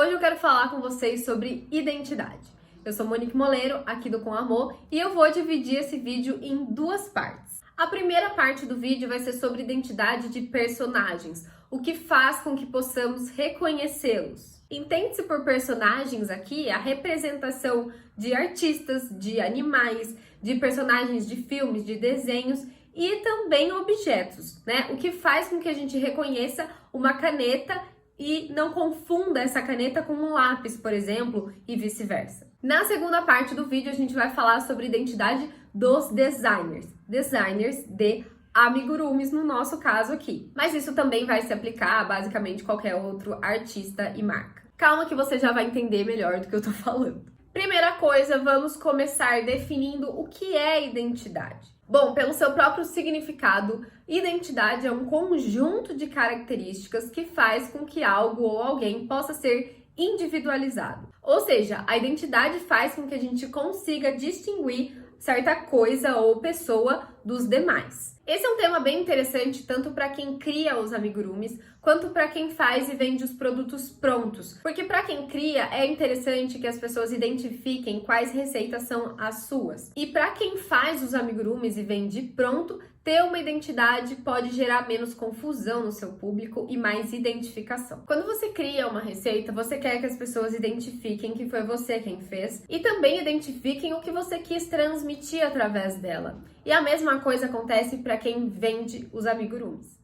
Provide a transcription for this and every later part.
Hoje eu quero falar com vocês sobre identidade. Eu sou Monique Moleiro, aqui do Com Amor, e eu vou dividir esse vídeo em duas partes. A primeira parte do vídeo vai ser sobre identidade de personagens, o que faz com que possamos reconhecê-los. Entende-se por personagens aqui a representação de artistas, de animais, de personagens de filmes, de desenhos e também objetos, né? O que faz com que a gente reconheça uma caneta e não confunda essa caneta com um lápis, por exemplo, e vice-versa. Na segunda parte do vídeo, a gente vai falar sobre a identidade dos designers de amigurumis, no nosso caso aqui. Mas isso também vai se aplicar a basicamente qualquer outro artista e marca. Calma que você já vai entender melhor do que eu tô falando. Primeira coisa, vamos começar definindo o que é identidade. Bom, pelo seu próprio significado, identidade é um conjunto de características que faz com que algo ou alguém possa ser individualizado. Ou seja, a identidade faz com que a gente consiga distinguir certa coisa ou pessoa dos demais. Esse é um tema bem interessante tanto para quem cria os amigurumis, quanto para quem faz e vende os produtos prontos. Porque para quem cria é interessante que as pessoas identifiquem quais receitas são as suas. E para quem faz os amigurumis e vende pronto, ter uma identidade pode gerar menos confusão no seu público e mais identificação. Quando você cria uma receita, você quer que as pessoas identifiquem que foi você quem fez e também identifiquem o que você quis transmitir através dela. E a mesma coisa acontece para quem vende os amigurumis.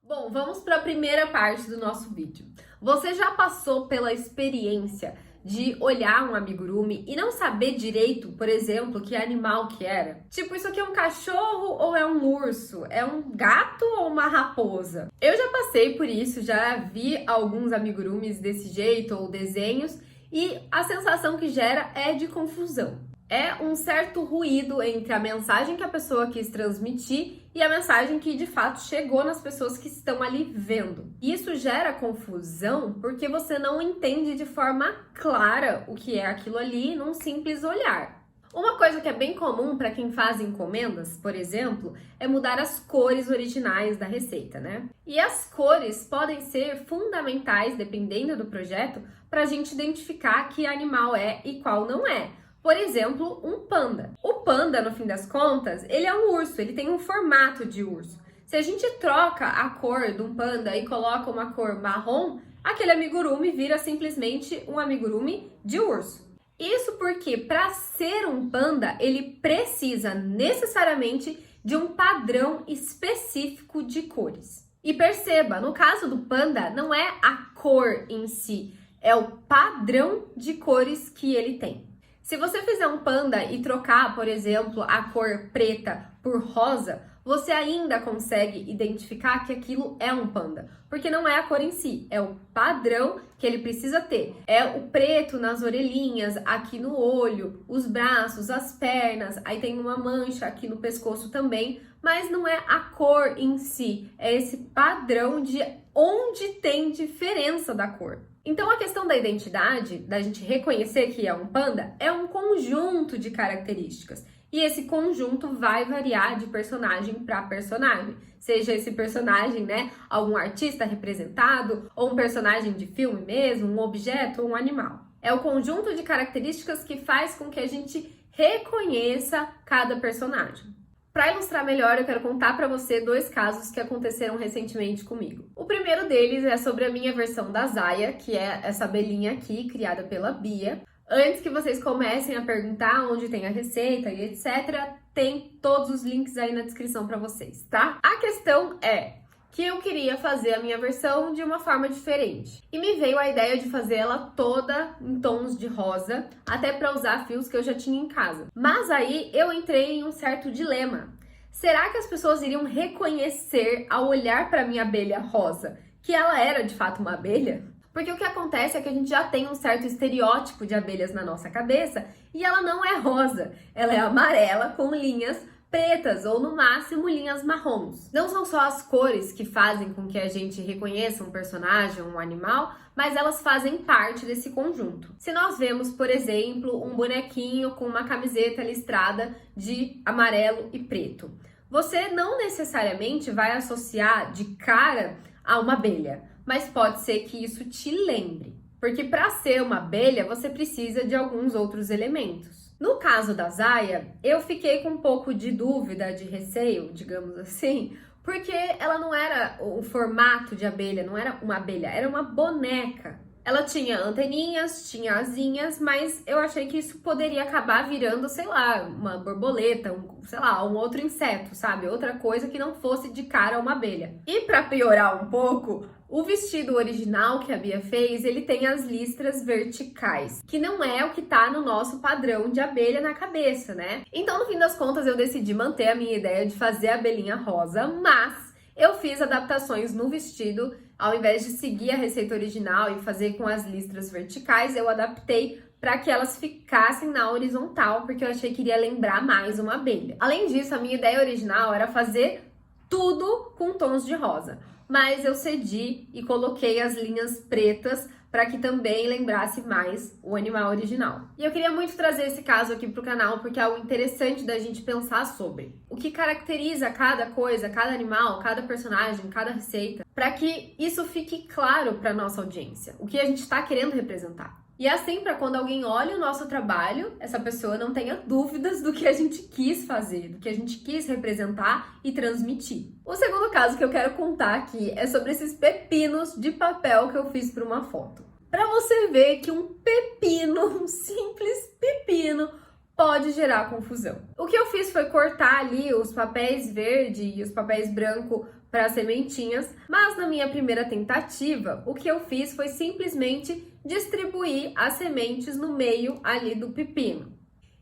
Bom, vamos para a primeira parte do nosso vídeo. Você já passou pela experiência de olhar um amigurumi e não saber direito, por exemplo, que animal que era? Tipo, isso aqui é um cachorro ou é um urso? É um gato ou uma raposa? Eu já passei por isso, já vi alguns amigurumis desse jeito ou desenhos e a sensação que gera é de confusão. É um certo ruído entre a mensagem que a pessoa quis transmitir e a mensagem que de fato chegou nas pessoas que estão ali vendo. Isso gera confusão porque você não entende de forma clara o que é aquilo ali num simples olhar. Uma coisa que é bem comum para quem faz encomendas, por exemplo, é mudar as cores originais da receita, né? E as cores podem ser fundamentais, dependendo do projeto, para a gente identificar que animal é e qual não é. Por exemplo, um panda. O panda, no fim das contas, ele é um urso, ele tem um formato de urso. Se a gente troca a cor de um panda e coloca uma cor marrom, aquele amigurumi vira simplesmente um amigurumi de urso. Isso porque, para ser um panda, ele precisa necessariamente de um padrão específico de cores. E perceba, no caso do panda, não é a cor em si, é o padrão de cores que ele tem. Se você fizer um panda e trocar, por exemplo, a cor preta por rosa, você ainda consegue identificar que aquilo é um panda, porque não é a cor em si, é o padrão que ele precisa ter. É o preto nas orelhinhas, aqui no olho, os braços, as pernas, aí tem uma mancha aqui no pescoço também, mas não é a cor em si, é esse padrão de onde tem diferença da cor. Então, a questão da identidade, da gente reconhecer que é um panda, é um conjunto de características. E esse conjunto vai variar de personagem para personagem. Seja esse personagem, né, algum artista representado, ou um personagem de filme mesmo, um objeto ou um animal. É o conjunto de características que faz com que a gente reconheça cada personagem. Para ilustrar melhor, eu quero contar para você dois casos que aconteceram recentemente comigo. O primeiro deles é sobre a minha versão da Zaya, que é essa abelhinha aqui, criada pela Bia. Antes que vocês comecem a perguntar onde tem a receita e etc., tem todos os links aí na descrição para vocês, tá? A questão é que eu queria fazer a minha versão de uma forma diferente. E me veio a ideia de fazer ela toda em tons de rosa, até para usar fios que eu já tinha em casa. Mas aí eu entrei em um certo dilema. Será que as pessoas iriam reconhecer ao olhar para minha abelha rosa que ela era de fato uma abelha? Porque o que acontece é que a gente já tem um certo estereótipo de abelhas na nossa cabeça e ela não é rosa, ela é amarela com linhas pretas ou no máximo linhas marrons. Não são só as cores que fazem com que a gente reconheça um personagem, um animal, mas elas fazem parte desse conjunto. Se nós vemos, por exemplo, um bonequinho com uma camiseta listrada de amarelo e preto, você não necessariamente vai associar de cara a uma abelha, mas pode ser que isso te lembre. Porque para ser uma abelha, você precisa de alguns outros elementos. No caso da Zaya, eu fiquei com um pouco de dúvida, de receio, digamos assim, porque ela não era o formato de abelha, não era uma abelha, era uma boneca. Ela tinha anteninhas, tinha asinhas, mas eu achei que isso poderia acabar virando, sei lá, uma borboleta, um outro inseto, sabe? Outra coisa que não fosse de cara uma abelha. E para piorar um pouco, o vestido original que a Bia fez, ele tem as listras verticais, que não é o que tá no nosso padrão de abelha na cabeça, né? Então, no fim das contas, eu decidi manter a minha ideia de fazer a abelhinha rosa, mas eu fiz adaptações no vestido. Ao invés de seguir a receita original e fazer com as listras verticais, eu adaptei para que elas ficassem na horizontal, porque eu achei que iria lembrar mais uma abelha. Além disso, a minha ideia original era fazer tudo com tons de rosa, mas eu cedi e coloquei as linhas pretas para que também lembrasse mais o animal original. E eu queria muito trazer esse caso aqui pro canal, porque é algo interessante da gente pensar sobre. O que caracteriza cada coisa, cada animal, cada personagem, cada receita, para que isso fique claro para nossa audiência, o que a gente está querendo representar. E assim, para quando alguém olha o nosso trabalho, essa pessoa não tenha dúvidas do que a gente quis fazer, do que a gente quis representar e transmitir. O segundo caso que eu quero contar aqui é sobre esses pepinos de papel que eu fiz para uma foto. Para você ver que um pepino, um simples pepino, pode gerar confusão. O que eu fiz foi cortar ali os papéis verde e os papéis branco para as sementinhas, mas na minha primeira tentativa, o que eu fiz foi simplesmente distribuir as sementes no meio ali do pepino.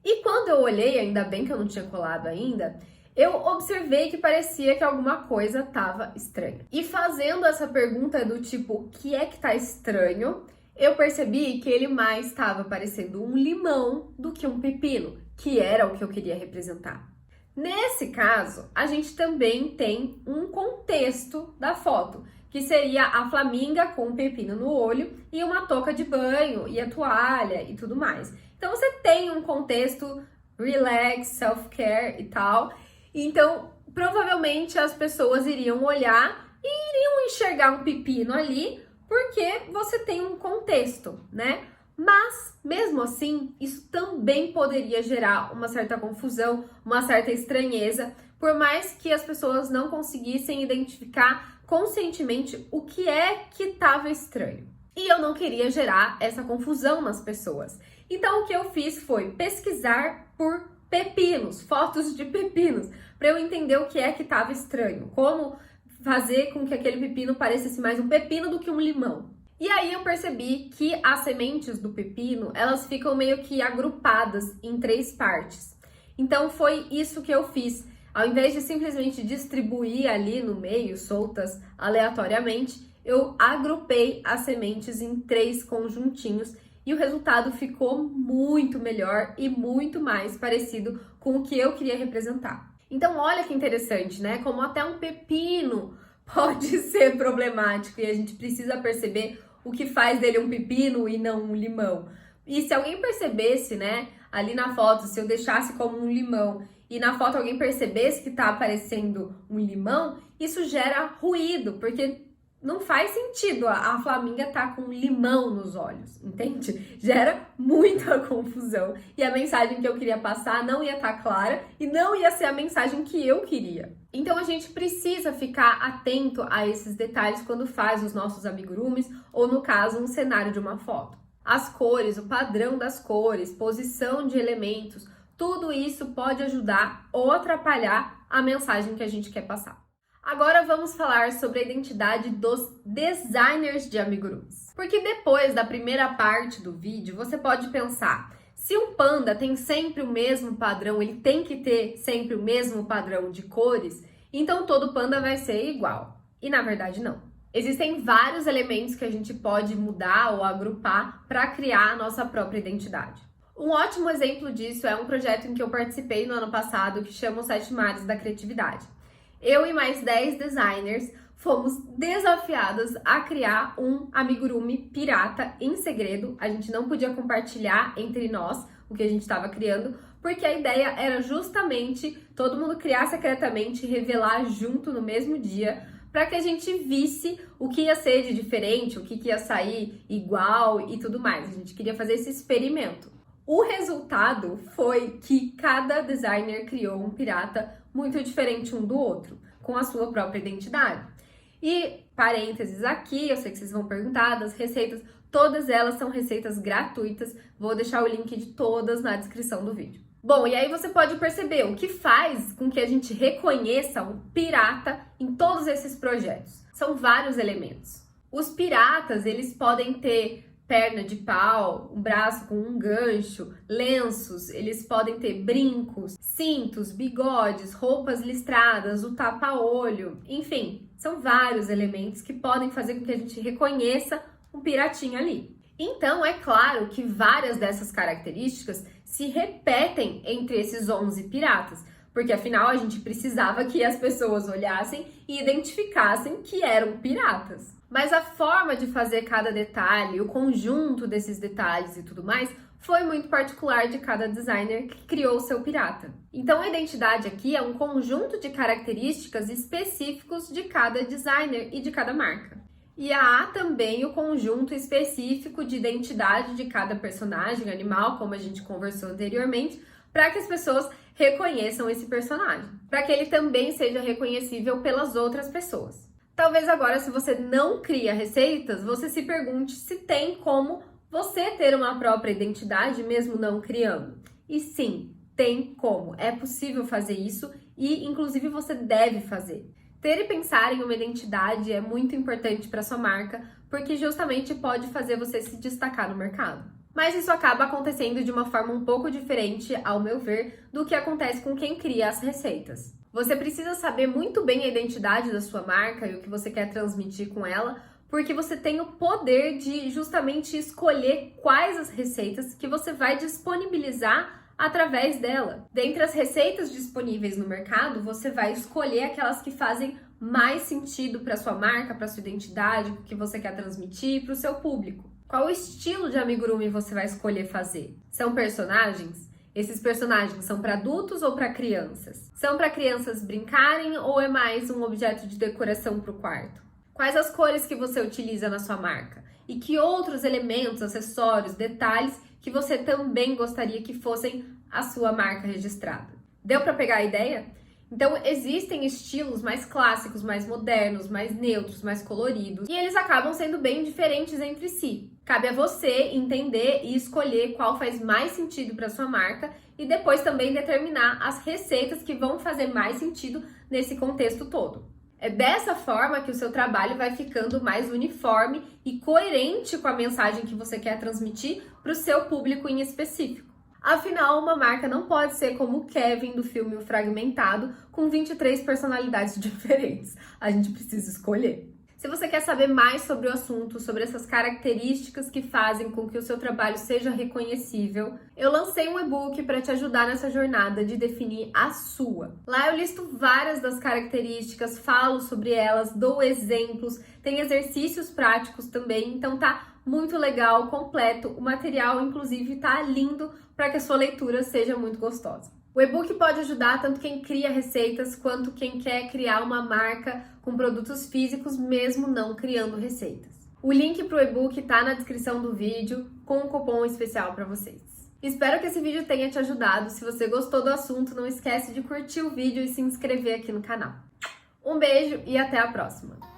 E quando eu olhei, ainda bem que eu não tinha colado ainda, eu observei que parecia que alguma coisa estava estranha. E fazendo essa pergunta do tipo, o que é que tá estranho? Eu percebi que ele mais estava parecendo um limão do que um pepino, que era o que eu queria representar. Nesse caso, a gente também tem um contexto da foto, que seria a flaminga com um pepino no olho e uma touca de banho e a toalha e tudo mais. Então você tem um contexto relax, self-care e tal. Então, provavelmente as pessoas iriam olhar e iriam enxergar um pepino ali, porque você tem um contexto, né? Mas, mesmo assim, isso também poderia gerar uma certa confusão, uma certa estranheza, por mais que as pessoas não conseguissem identificar conscientemente o que é que estava estranho. E eu não queria gerar essa confusão nas pessoas. Então, o que eu fiz foi pesquisar por pepinos, fotos de pepinos, para eu entender o que é que estava estranho, como fazer com que aquele pepino parecesse mais um pepino do que um limão. E aí eu percebi que as sementes do pepino, elas ficam meio que agrupadas em 3 partes. Então foi isso que eu fiz. Ao invés de simplesmente distribuir ali no meio, soltas aleatoriamente, eu agrupei as sementes em 3 conjuntinhos e o resultado ficou muito melhor e muito mais parecido com o que eu queria representar. Então olha que interessante, né? Como até um pepino pode ser problemático e a gente precisa perceber o que faz dele um pepino e não um limão. E se alguém percebesse, né, ali na foto, se eu deixasse como um limão e na foto alguém percebesse que tá aparecendo um limão, isso gera ruído, porque não faz sentido a flaminga tá com um limão nos olhos, entende? Gera muita confusão e a mensagem que eu queria passar não ia estar clara e não ia ser a mensagem que eu queria. Então a gente precisa ficar atento a esses detalhes quando faz os nossos amigurumis ou, no caso, um cenário de uma foto. As cores, o padrão das cores, posição de elementos, tudo isso pode ajudar ou atrapalhar a mensagem que a gente quer passar. Agora vamos falar sobre a identidade dos designers de amigurumis. Porque depois da primeira parte do vídeo, você pode pensar, se um panda tem sempre o mesmo padrão, ele tem que ter sempre o mesmo padrão de cores, então todo panda vai ser igual. E na verdade não. Existem vários elementos que a gente pode mudar ou agrupar para criar a nossa própria identidade. Um ótimo exemplo disso é um projeto em que eu participei no ano passado que chama os 7 Mares da Criatividade. Eu e mais 10 designers fomos desafiadas a criar um amigurumi pirata em segredo. A gente não podia compartilhar entre nós o que a gente estava criando, porque a ideia era justamente todo mundo criar secretamente e revelar junto no mesmo dia, para que a gente visse o que ia ser de diferente, o que ia sair igual e tudo mais. A gente queria fazer esse experimento. O resultado foi que cada designer criou um pirata muito diferente um do outro, com a sua própria identidade. E parênteses aqui, eu sei que vocês vão perguntar das receitas, todas elas são receitas gratuitas, vou deixar o link de todas na descrição do vídeo. Bom, e aí você pode perceber o que faz com que a gente reconheça um pirata em todos esses projetos. São vários elementos. Os piratas, eles podem ter perna de pau, um braço com um gancho, lenços, eles podem ter brincos, cintos, bigodes, roupas listradas, o tapa-olho, enfim, são vários elementos que podem fazer com que a gente reconheça um piratinho ali. Então, é claro que várias dessas características se repetem entre esses 11 piratas, porque afinal a gente precisava que as pessoas olhassem e identificassem que eram piratas. Mas a forma de fazer cada detalhe, o conjunto desses detalhes e tudo mais, foi muito particular de cada designer que criou o seu pirata. Então a identidade aqui é um conjunto de características específicos de cada designer e de cada marca. E há também o conjunto específico de identidade de cada personagem, animal, como a gente conversou anteriormente, para que as pessoas reconheçam esse personagem, para que ele também seja reconhecível pelas outras pessoas. Talvez agora, se você não cria receitas, você se pergunte se tem como você ter uma própria identidade mesmo não criando. E sim, tem como. É possível fazer isso e, inclusive, você deve fazer. Ter e pensar em uma identidade é muito importante para sua marca, porque justamente pode fazer você se destacar no mercado. Mas isso acaba acontecendo de uma forma um pouco diferente, ao meu ver, do que acontece com quem cria as receitas. Você precisa saber muito bem a identidade da sua marca e o que você quer transmitir com ela, porque você tem o poder de justamente escolher quais as receitas que você vai disponibilizar através dela. Dentre as receitas disponíveis no mercado, você vai escolher aquelas que fazem mais sentido para sua marca, para sua identidade, o que você quer transmitir para o seu público. Qual estilo de amigurumi você vai escolher fazer? São personagens? Esses personagens são para adultos ou para crianças? São para crianças brincarem ou é mais um objeto de decoração para o quarto? Quais as cores que você utiliza na sua marca? E que outros elementos, acessórios, detalhes que você também gostaria que fossem a sua marca registrada? Deu para pegar a ideia? Então, existem estilos mais clássicos, mais modernos, mais neutros, mais coloridos, e eles acabam sendo bem diferentes entre si. Cabe a você entender e escolher qual faz mais sentido para sua marca e depois também determinar as receitas que vão fazer mais sentido nesse contexto todo. É dessa forma que o seu trabalho vai ficando mais uniforme e coerente com a mensagem que você quer transmitir para o seu público em específico. Afinal, uma marca não pode ser como o Kevin do filme O Fragmentado, com 23 personalidades diferentes. A gente precisa escolher. Se você quer saber mais sobre o assunto, sobre essas características que fazem com que o seu trabalho seja reconhecível, eu lancei um e-book para te ajudar nessa jornada de definir a sua. Lá eu listo várias das características, falo sobre elas, dou exemplos, tem exercícios práticos também, então tá muito legal, completo. O material, inclusive, tá lindo para que a sua leitura seja muito gostosa. O e-book pode ajudar tanto quem cria receitas quanto quem quer criar uma marca com produtos físicos, mesmo não criando receitas. O link para o e-book tá na descrição do vídeo com um cupom especial para vocês. Espero que esse vídeo tenha te ajudado. Se você gostou do assunto, não esquece de curtir o vídeo e se inscrever aqui no canal. Um beijo e até a próxima!